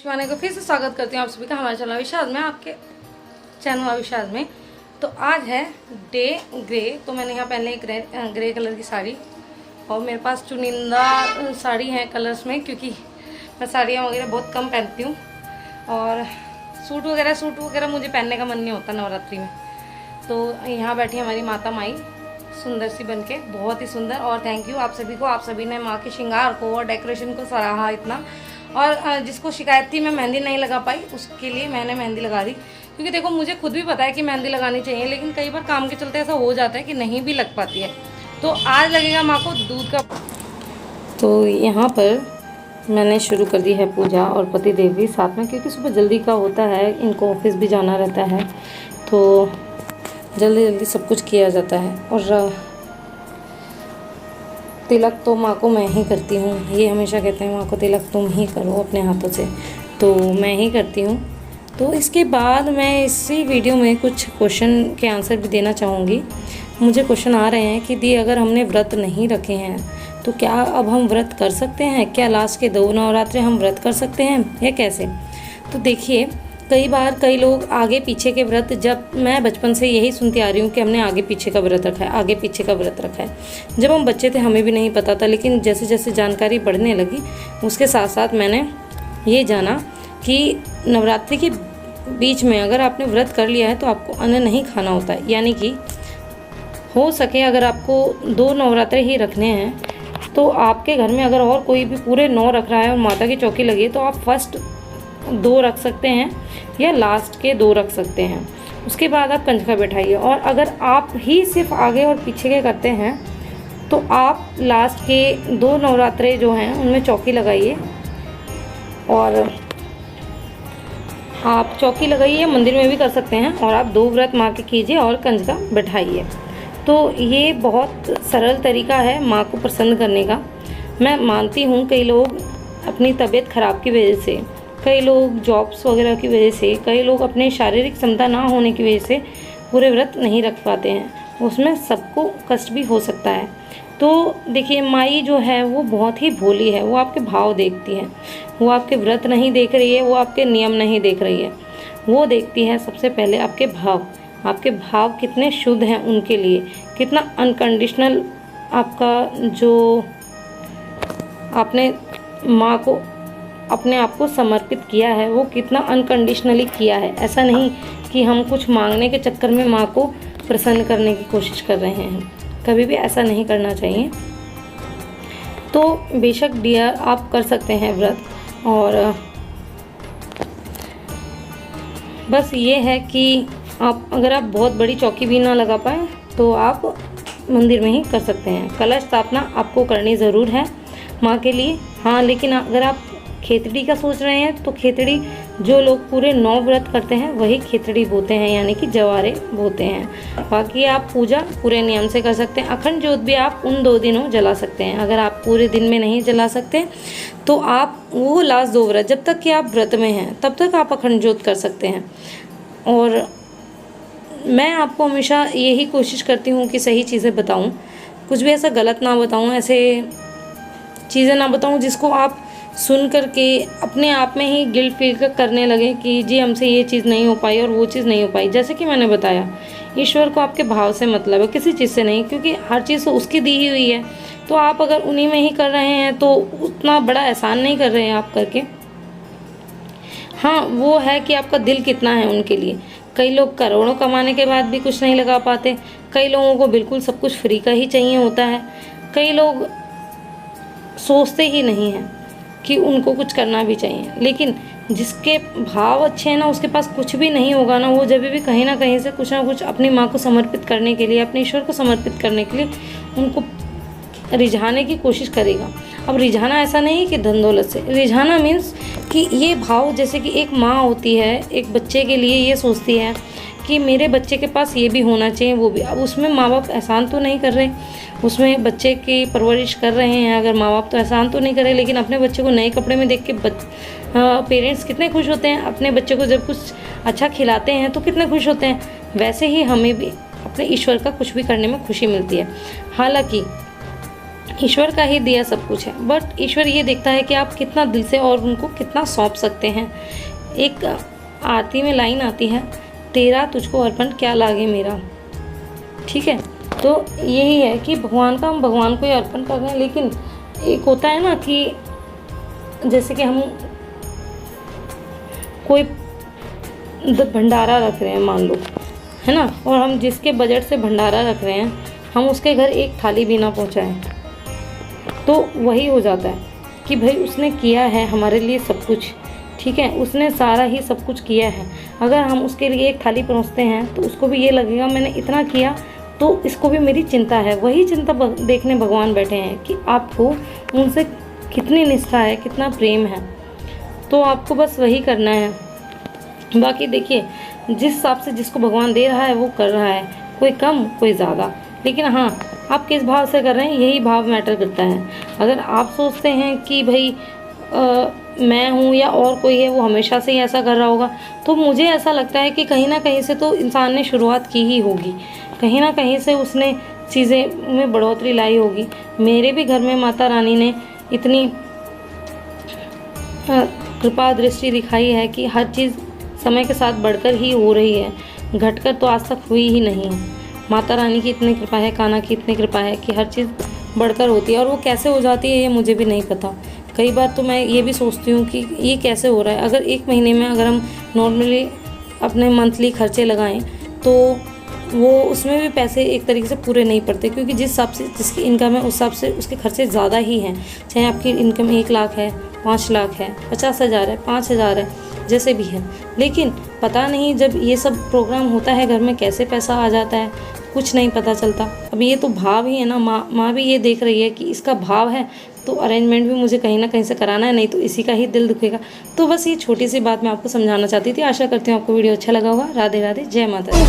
शिवानी को फिर से स्वागत करती हूँ आप सभी का हमारे चैनल विशाल में, आपके चैनल विशाल में। तो आज है डे ग्रे। तो मैंने यहाँ पहले एक ग्रे कलर की साड़ी, और मेरे पास चुनिंदा साड़ी है कलर्स में, क्योंकि मैं साड़ियाँ वगैरह बहुत कम पहनती हूँ और सूट वगैरह मुझे पहनने का मन नहीं होता नवरात्रि में। तो यहाँ बैठी हमारी माता माई सुंदर सी बनके, बहुत ही सुंदर। और थैंक यू आप सभी को, आप सभी ने माँ के श्रृंगार को और डेकोरेशन को सराहा इतना। और जिसको शिकायत थी मैं मेहंदी नहीं लगा पाई, उसके लिए मैंने मेहंदी लगा दी, क्योंकि देखो मुझे खुद भी पता है कि मेहंदी लगानी चाहिए, लेकिन कई बार काम के चलते ऐसा हो जाता है कि नहीं भी लग पाती है। तो आज लगेगा माँ को दूध का। तो यहाँ पर मैंने शुरू कर दी है पूजा, और पति देव भी साथ में, क्योंकि सुबह जल्दी का होता है, इनको ऑफिस भी जाना रहता है, तो जल्दी जल्दी सब कुछ किया जाता है। और तिलक तो माँ को मैं ही करती हूँ, ये हमेशा कहते हैं माँ को तिलक तुम ही करो अपने हाथों से, तो मैं ही करती हूँ। तो इसके बाद मैं इसी वीडियो में कुछ क्वेश्चन के आंसर भी देना चाहूँगी। मुझे क्वेश्चन आ रहे हैं कि दी अगर हमने व्रत नहीं रखे हैं तो क्या अब हम व्रत कर सकते हैं? क्या लास्ट के 2 नवरात्रे हम व्रत कर सकते हैं या कैसे? तो देखिए, कई बार कई लोग आगे पीछे के व्रत, जब मैं बचपन से यही सुनती आ रही हूँ कि हमने आगे पीछे का व्रत रखा है, आगे पीछे का व्रत रखा है। जब हम बच्चे थे हमें भी नहीं पता था, लेकिन जैसे जैसे जानकारी बढ़ने लगी उसके साथ साथ मैंने ये जाना कि नवरात्रि के बीच में अगर आपने व्रत कर लिया है तो आपको अन्न नहीं खाना होता है। यानी कि हो सके अगर आपको 2 नवरात्रे ही रखने हैं तो आपके घर में अगर और कोई भी पूरे 9 रख रहा है और माता की चौकी लगी है तो आप फर्स्ट 2 रख सकते हैं या लास्ट के 2 रख सकते हैं। उसके बाद आप कंजका बैठाइए। और अगर आप ही सिर्फ आगे और पीछे के करते हैं तो आप लास्ट के 2 नवरात्रे जो हैं उनमें चौकी लगाइए, और आप चौकी लगाइए, मंदिर में भी कर सकते हैं, और आप 2 व्रत माँ के कीजिए और कंजका बैठाइए। तो ये बहुत सरल तरीका है माँ को प्रसन्न करने का। मैं मानती हूँ कई लोग अपनी तबीयत ख़राब की वजह से, कई लोग जॉब्स वगैरह की वजह से, कई लोग अपने शारीरिक क्षमता ना होने की वजह से पूरे व्रत नहीं रख पाते हैं, उसमें सबको कष्ट भी हो सकता है। तो देखिए, माई जो है वो बहुत ही भोली है, वो आपके भाव देखती है, वो आपके व्रत नहीं देख रही है, वो आपके नियम नहीं देख रही है, वो देखती है सबसे पहले आपके भाव। आपके भाव कितने शुद्ध हैं उनके लिए, कितना अनकंडीशनल आपका जो आपने माँ को अपने आप को समर्पित किया है वो कितना अनकंडीशनली किया है। ऐसा नहीं कि हम कुछ मांगने के चक्कर में माँ को प्रसन्न करने की कोशिश कर रहे हैं, कभी भी ऐसा नहीं करना चाहिए। तो बेशक डियर आप कर सकते हैं व्रत, और बस ये है कि आप अगर आप बहुत बड़ी चौकी भी ना लगा पाएँ तो आप मंदिर में ही कर सकते हैं। कलश स्थापना आपको करनी ज़रूर है माँ के लिए, हाँ, लेकिन अगर आप खेतड़ी का सोच रहे हैं तो खेतड़ी जो लोग पूरे 9 व्रत करते हैं वही खेतड़ी बोते हैं, यानी कि जवारे बोते हैं। बाकी आप पूजा पूरे नियम से कर सकते हैं। अखंड ज्योत भी आप उन 2 दिनों जला सकते हैं। अगर आप पूरे दिन में नहीं जला सकते तो आप वो लास्ट 2 व्रत, जब तक कि आप व्रत में हैं तब तक आप अखंड ज्योत कर सकते हैं। और मैं आपको हमेशा यही कोशिश करती हूँ कि सही चीज़ें बताऊँ, कुछ भी ऐसा गलत ना बताऊँ, ऐसे चीज़ें ना बताऊँ जिसको आप सुन कर के अपने आप में ही गिल्ट फील करने लगे कि जी हमसे ये चीज़ नहीं हो पाई और वो चीज़ नहीं हो पाई। जैसे कि मैंने बताया, ईश्वर को आपके भाव से मतलब है, किसी चीज़ से नहीं, क्योंकि हर चीज़ तो उसकी दी ही हुई है। तो आप अगर उन्हीं में ही कर रहे हैं तो उतना बड़ा एहसान नहीं कर रहे हैं आप करके। हाँ, वो है कि आपका दिल कितना है उनके लिए। कई लोग करोड़ों कमाने के बाद भी कुछ नहीं लगा पाते, कई लोगों को बिल्कुल सब कुछ फ्री का ही चाहिए होता है, कई लोग सोचते ही नहीं हैं कि उनको कुछ करना भी चाहिए। लेकिन जिसके भाव अच्छे हैं ना, उसके पास कुछ भी नहीं होगा ना, वो जब भी कहीं ना कहीं से कुछ ना कुछ अपनी माँ को समर्पित करने के लिए, अपने ईश्वर को समर्पित करने के लिए उनको रिझाने की कोशिश करेगा। अब रिझाना ऐसा नहीं कि धन दौलत से, रिझाना मीन्स कि ये भाव, जैसे कि एक माँ होती है एक बच्चे के लिए ये सोचती है कि मेरे बच्चे के पास ये भी होना चाहिए, वो भी। अब उसमें माँ बाप एहसान तो नहीं कर रहे, उसमें बच्चे की परवरिश कर रहे हैं अगर माँ बाप, तो एहसान तो नहीं कर रहे, लेकिन अपने बच्चे को नए कपड़े में देख के पेरेंट्स कितने खुश होते हैं। अपने बच्चे को जब कुछ अच्छा खिलाते हैं तो कितने खुश होते हैं। वैसे ही हमें भी अपने ईश्वर का कुछ भी करने में खुशी मिलती है। हालांकि ईश्वर का ही दिया सब कुछ है, बट ईश्वर ये देखता है कि आप कितना दिल से और उनको कितना सौंप सकते हैं। एक आरती में लाइन आती है, तेरा तुझको अर्पण क्या लागे मेरा। ठीक है, तो यही है कि भगवान का हम भगवान को ही अर्पण कर रहे हैं। लेकिन एक होता है ना कि जैसे कि हम कोई भंडारा रख रहे हैं मान लो, है ना, और हम जिसके बजट से भंडारा रख रहे हैं, हम उसके घर एक थाली भी ना पहुंचाएं, तो वही हो जाता है कि भाई उसने किया है हमारे लिए सब कुछ। ठीक है, उसने सारा ही सब कुछ किया है। अगर हम उसके लिए एक थाली परोसते हैं तो उसको भी ये लगेगा मैंने इतना किया तो इसको भी मेरी चिंता है। वही चिंता देखने भगवान बैठे हैं कि आपको उनसे कितनी निष्ठा है, कितना प्रेम है। तो आपको बस वही करना है। बाकी देखिए, जिस हिसाब से जिसको भगवान दे रहा है वो कर रहा है, कोई कम कोई ज़्यादा। लेकिन हाँ, आप किस भाव से कर रहे हैं यही भाव मैटर करता है। अगर आप सोचते हैं कि भाई मैं हूँ या और कोई है वो हमेशा से ही ऐसा कर रहा होगा, तो मुझे ऐसा लगता है कि कहीं ना कहीं से तो इंसान ने शुरुआत की ही होगी, कहीं ना कहीं से उसने चीज़ें में बढ़ोतरी लाई होगी। मेरे भी घर में माता रानी ने इतनी कृपा दृष्टि दिखाई है कि हर चीज़ समय के साथ बढ़कर ही हो रही है, घटकर तो आज तक हुई ही नहीं है। माता रानी की इतनी कृपा है, कान्हा की इतनी कृपा है कि हर चीज़ बढ़कर होती है। और वो कैसे हो जाती है ये मुझे भी नहीं पता। कई बार तो मैं ये भी सोचती हूँ कि ये कैसे हो रहा है। अगर एक महीने में अगर हम नॉर्मली अपने मंथली खर्चे लगाएं तो वो उसमें भी पैसे एक तरीके से पूरे नहीं पड़ते, क्योंकि जिस हिसाब से जिसकी इनकम है उस हिसाब से उसके खर्चे ज़्यादा ही हैं। चाहे आपकी इनकम 1 लाख है, 5 लाख है, 50,000 है, 5,000 है, जैसे भी है। लेकिन पता नहीं जब ये सब प्रोग्राम होता है घर में कैसे पैसा आ जाता है, कुछ नहीं पता चलता। अब ये तो भाव ही है ना, माँ भी ये देख रही है कि इसका भाव है तो अरेंजमेंट भी मुझे कहीं ना कहीं से कराना है, नहीं तो इसी का ही दिल दुखेगा। तो बस ये छोटी सी बात मैं आपको समझाना चाहती थी। आशा करती हूँ आपको वीडियो अच्छा लगा होगा। राधे राधे, जय माता दी।